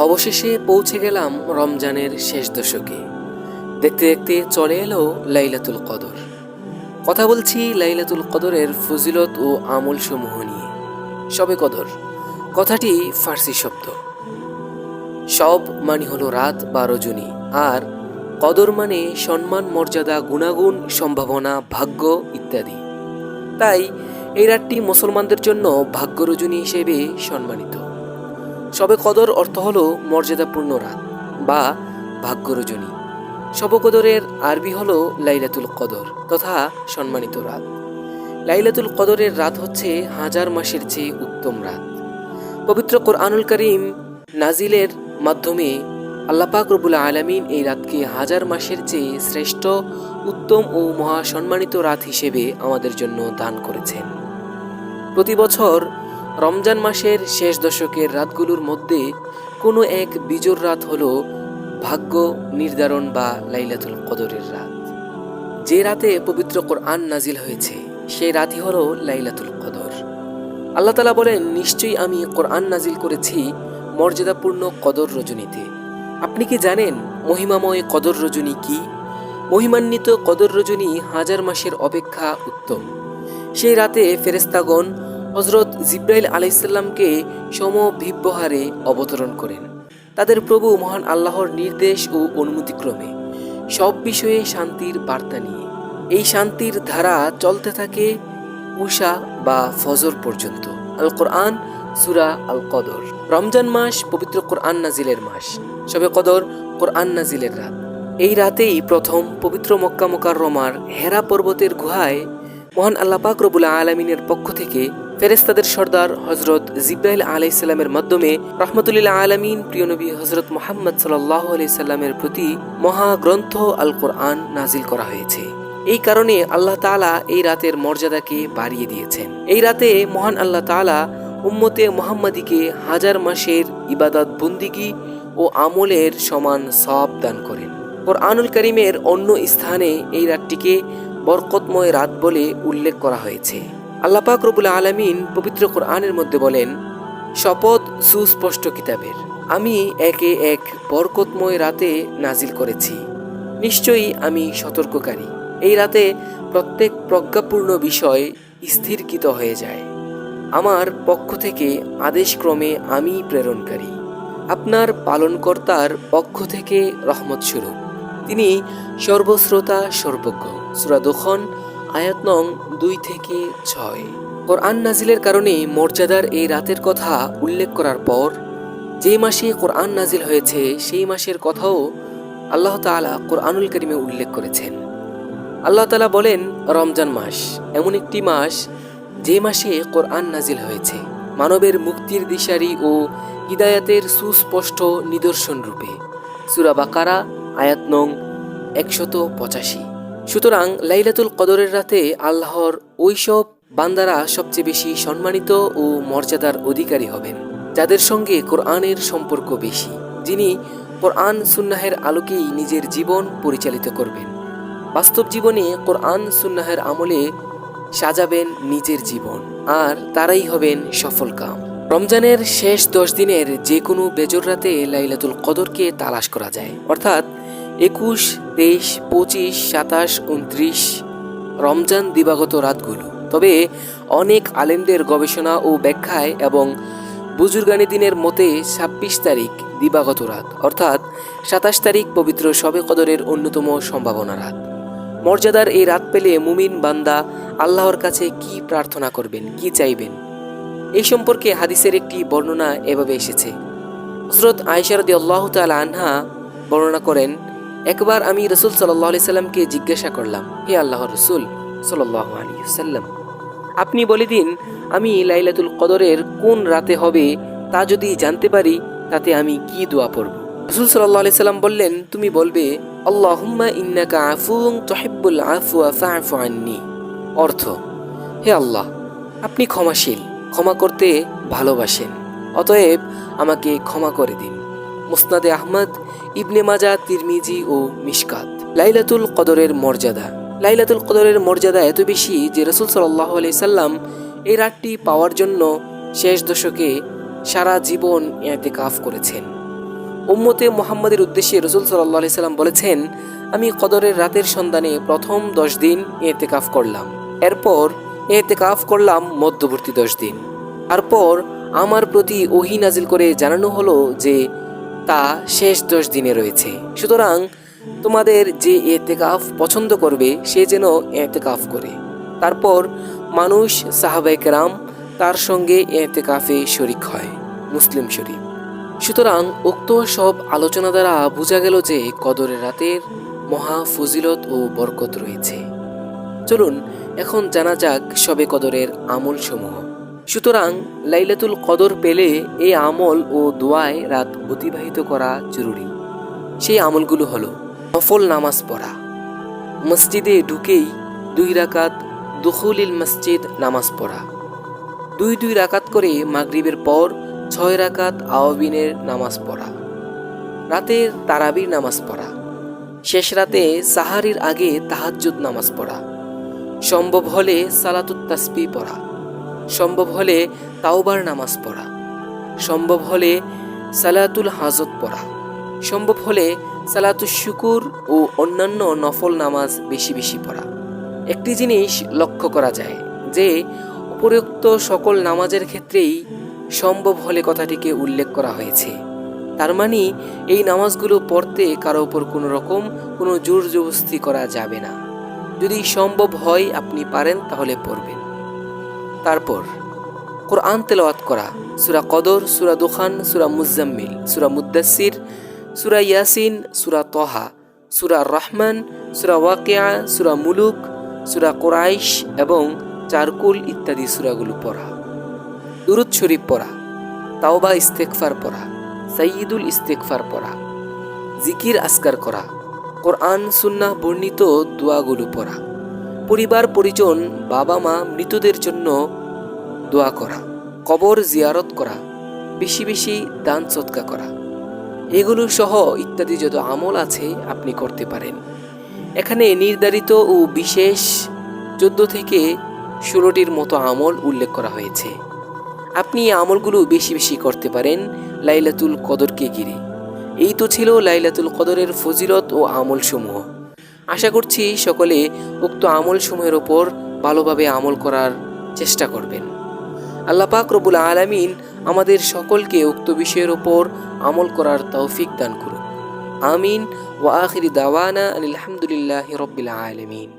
অবশেষে পৌঁছে গেলাম রমজানের শেষ দশকে। দেখতে দেখতে চলে এলো লাইলাতুল কদর। কথা বলছি লাইলাতুল কদরের ফজিলত ও আমল সমূহ নিয়ে। শবে কদর কথাটি ফার্সি শব্দ। সব মানে হলো রাত বা রজনী, আর কদর মানে সম্মান, মর্যাদা, গুণাগুণ, সম্ভাবনা, ভাগ্য ইত্যাদি। তাই এই রাতটি মুসলমানদের জন্য ভাগ্য রজনী হিসেবে সম্মানিত। শবে কদর অর্থ হলো মর্যাদাপূর্ণ রাত বা ভাগ্য রজনী। শবে কদরের আরবি হলো লাইলাতুল কদর তথা সম্মানিত রাত। লাইলাতুল কদরের রাত হচ্ছে হাজার মাসের চেয়ে উত্তম রাত। পবিত্র কোরআনুল কারীম নাজিলের মাধ্যমে আল্লাহ পাক রব্বুল আলামিন এই রাতকে হাজার মাসের চেয়ে শ্রেষ্ঠ, উত্তম ও মহা সম্মানিত রাত হিসেবে আমাদের জন্য দান করেছেন। প্রতি বছর রমজান মাসের শেষ দশকের রাতগুলোর মধ্যে কোনো এক বিজোড় রাত হলো ভাগ্য নির্ধারণ বা লাইলাতুল কদরের রাত। যে রাতে পবিত্র কোরআন নাজিল হয়েছে সেই রাতই হলো লাইলাতুল কদর। আল্লাহ তাআলা বলেন, নিশ্চয়ই আমি কোরআন নাজিল করেছি মর্যাদাপূর্ণ কদর রজনীতে। আপনি কি জানেন মহিমাময় কদর রজনী কি? মহিমান্বিত কদর রজনী হাজার মাসের অপেক্ষা উত্তম। সেই রাতে ফেরেশতাগণ হযরত জিবরাইল আলাইহিসসালামকে সমভিব্যহারে অবতরণ করেন তাদের প্রভু মহান আল্লাহর নির্দেশ ও অনুমতিক্রমে, সব বিষয়ে শান্তির বার্তা নিয়ে। এই শান্তির ধারা চলতে থাকে উষা বা ফজর পর্যন্ত। আল কোরআন সূরা আল কদর। রমজান মাস পবিত্র কোরআন নাজিলের মাস। শবে কদর কোরআন নাজিলের রাত। এই রাতেই প্রথম পবিত্র মক্কা মুকাররমার হেরা পর্বতের গুহায় মহান আল্লাহ পাক রব্বুল আলামিনের পক্ষ থেকে ফেরেশতাদের সর্দার হযরত জিবরাইল আলাইহিস সালামের মাধ্যমে রাহমাতুল আলামিন প্রিয় নবী হযরত মুহাম্মদ সাল্লাল্লাহু আলাইহি সাল্লামের প্রতি মহাগ্রন্থ আল কোরআন নাজিল করা হয়েছে। এই কারণে আল্লাহ তাআলা এই রাতের মর্যাদাকে বাড়িয়ে দিয়েছেন। এই রাতে মহান আল্লাহ তাআলা উম্মতে মুহাম্মাদীকে হাজার মাসের ইবাদত, বন্দিগি ও আমলের সমান সওয়াব দান করেন। কোরআনুল কারীমের অন্য স্থানে এই রাতটিকে বরকতময় রাত বলে উল্লেখ করা হয়েছে। আল্লাহ পাক রব্বুল আলামিন পবিত্র কোরআনের মধ্যে বলেন, শপথ সুস্পষ্ট কিতাবের, আমি একে এক বরকতময় রাতে নাজিল করেছি। নিশ্চয়ই আমি সতর্ককারী। এই রাতে প্রত্যেক প্রজ্ঞাপূর্ণ বিষয় স্থিরকৃত হয়ে যায়। আমার পক্ষ থেকে আদেশক্রমে আমি প্রেরণকারী, আপনার পালনকর্তার পক্ষ থেকে রহমত স্বরূপ। তিনি সর্বশ্রোতা, সর্বজ্ঞ। সূরা দুখন আয়াত নং 2-6। কোরআন নাজিলের কারণে মর্যাদার এই রাতের কথা উল্লেখ করার পর যে মাসে কোরআন নাজিল হয়েছে সেই মাসের কথাও আল্লাহ তাআলা কোরআনুল কারীমে উল্লেখ করেছেন। আল্লাহ তাআলা বলেন, রমজান মাস এমন একটি মাস যে মাসে কোরআন নাজিল হয়েছে মানবের মুক্তির দিশারি ও হিদায়াতের সুস্পষ্ট নিদর্শন রূপে। সূরা বাকারা আয়াত নং 185। সুতরাং লাইলাতুল কদরের রাতে আল্লাহর ওইসব বান্দারা সবচেয়ে বেশি সম্মানিত ও মর্যাদার অধিকারী হবেন যাদের সঙ্গে কোরআনের সম্পর্ক বেশি, যিনি কোরআন সুন্নাহের আলোকেই নিজের জীবন পরিচালিত করবেন, বাস্তব জীবনে কোরআন সুন্নাহের আমলে সাজাবেন নিজের জীবন, আর তারাই হবেন সফলকাম। রমজানের শেষ 10 দিনের যে কোনো বেজর রাতে লাইলাতুল কদরকে তালাশ করা যায়, অর্থাৎ 21, 23, 25, 27, 29 রমজান দিবাগত রাতগুলো। তবে অনেক আলেমদের গবেষণা ও ব্যাখ্যায় এবং বুজুর্গানি দিনের মতে 26 তারিখ দিবাগত রাত, অর্থাৎ 27 তারিখ পবিত্র শবে কদরের অন্যতম সম্ভাবনা রাত। মর্যাদার এই রাত পেলে মুমিন বান্দা আল্লাহর কাছে কি প্রার্থনা করবেন, কি চাইবেন, এই সম্পর্কে হাদিসের একটি বর্ণনা এভাবে এসেছে। হযরত আয়েশা রাদিয়াল্লাহু তাআলা আনহা বর্ণনা করেন, একবার আমি রাসূল সাল্লাল্লাহু আলাইহি সাল্লামকে জিজ্ঞাসা করলাম, হে আল্লাহর রাসূল সাল্লাল্লাহু আলাইহি সাল্লাম, আপনি বলে দিন আমি লাইলাতুল কদরের কোন রাতে হবে, তা যদি জানতে পারি তাতে আমি কি দোয়া পড়ব? রাসূল সাল্লাল্লাহু আলাইহি সাল্লাম বললেন, তুমি বলবে, আল্লাহুম্মা ইন্নাকা আফুউন তুহিব্বুল আফওয়া ফা'ফু আন্নী। অর্থ, হে আল্লাহ, আপনি ক্ষমাশীল, ক্ষমা করতে ভালোবাসেন, অতএব আমাকে ক্ষমা করে দিন। মুসনাদে আহমদ, ইবনে মাজাহ, তিরমিজি ও মিশকাত। লাইলাতুল কদরের মর্যাদা। লাইলাতুল কদরের মর্যাদা এত বেশি যে রাসূল সাল্লাল্লাহু আলাইহি সাল্লাম এই রাতটি পাওয়ার জন্য শেষ দশকে সারা জীবন ইতিকাফ করেছেন। উম্মতে মুহাম্মাদের উদ্দেশ্যে রাসূল সাল্লাল্লাহু আলাইহি সাল্লাম বলেছেন, আমি কদরের রাতের সন্ধানে প্রথম 10 দিন ইতিকাফ করলাম, এরপর ইতিকাফ করলাম মধ্যবর্তী 10 দিন। তারপর আমার প্রতি ওহী নাজিল করে জানানো হলো যে তা শেষ 10 দিনে রয়েছে। সুতরাং তোমাদের যে ইতিকাফ পছন্দ করবে সে যেন ইতিকাফ করে। তারপর মানুষ সাহাবায়ে কেরাম তার সঙ্গে ইতিকাফে শরীক হয়। মুসলিম শরীফ। সুতরাং উক্ত সব আলোচনা দ্বারা বোঝা গেল যে কদরের রাতের মহা ফজিলত ও বরকত রয়েছে। চলুন এখন জানা যাক শবে কদরের আমল সমূহ। সুতরাং লাইলাতুল কদর পেলে এই আমল ও দোয়ায় রাত অতিবাহিত করা জরুরি। সেই আমলগুলো হলো নফল নামাজ পড়া, মসজিদে ঢুকেই 2 রাকাত দুখুলিল মসজিদ নামাজ পড়া, 2 রাকাত করে মাগরিবের পর 6 রাকাত আওয়াবিনের নামাজ পড়া, রাতের তারাবির নামাজ পড়া, শেষ রাতে সাহারির আগে তাহাজ্জুদ নামাজ পড়া, সম্ভব হলে সালাতুত তাসবিহ পড়া, সম্ভব হলে তাওবার নামাজ পড়া, সম্ভব হলে সালাতুল হাজত পড়া, সম্ভব হলে সালাতুল শুকুর ও অন্যান্য নফল নামাজ বেশি বেশি পড়া। একটি জিনিস লক্ষ্য করা যায় যে উপরোক্ত সকল নামাজের ক্ষেত্রেই সম্ভব হলে কথাটিকে উল্লেখ করা হয়েছে। তার মানে এই নামাজগুলো পড়তে কারো উপর কোনো জোর জবরদস্তি করা যাবে না। যদি সম্ভব হয় আপনি পারেন তাহলে পড়বেন। তারপর কোরআন তেলাওয়াত করা, সূরা কদর, সূরা দুখান, সূরা মুজাম্মিল, সূরা মুদ্দাসসির, সূরা ইয়াসিন, সূরা তহা, সূরা রহমান, সূরা ওয়াকিয়া, সূরা মুলুক, সূরা কুরাইশ এবং চারকুল ইত্যাদি সূরাগুলো পড়া, দুরূদ শরীফ পড়া, তাওবা ইস্তেগফার পড়া, সাইয়্যিদুল ইস্তেগফার পড়া, জিকির আসকার করা, কোরআন সুন্নাহ বর্ণিত দোয়াগুলো পড়া, পরিবার পরিজন বাবা মা মৃতদের জন্য দোয়া করা, কবর জিয়ারত করা, বেশি বেশি দান সদকা করা, এগুলো সহ ইত্যাদি যত আমল আছে আপনি করতে পারেন। এখানে নির্ধারিত ও বিশেষ 14 থেকে 16টির মতো আমল উল্লেখ করা হয়েছে। আপনি এই আমলগুলো বেশি বেশি করতে পারেন লাইলাতুল কদরকে ঘিরে। এই তো ছিল লাইলাতুল কদরের ফজিলত ও আমল সমূহ। আশা করছি সকলে উক্ত আমল সমূহের ওপর ভালোভাবে আমল করার চেষ্টা করবেন। আল্লাহ পাক রব্বুল আলামিন আমাদের সকলকে উক্ত বিষয়ের ওপর আমল করার তৌফিক দান করুন। আমিন। ওয়া আখিরি দাওয়ানা আলহামদুলিল্লাহি রাব্বিল আলামিন।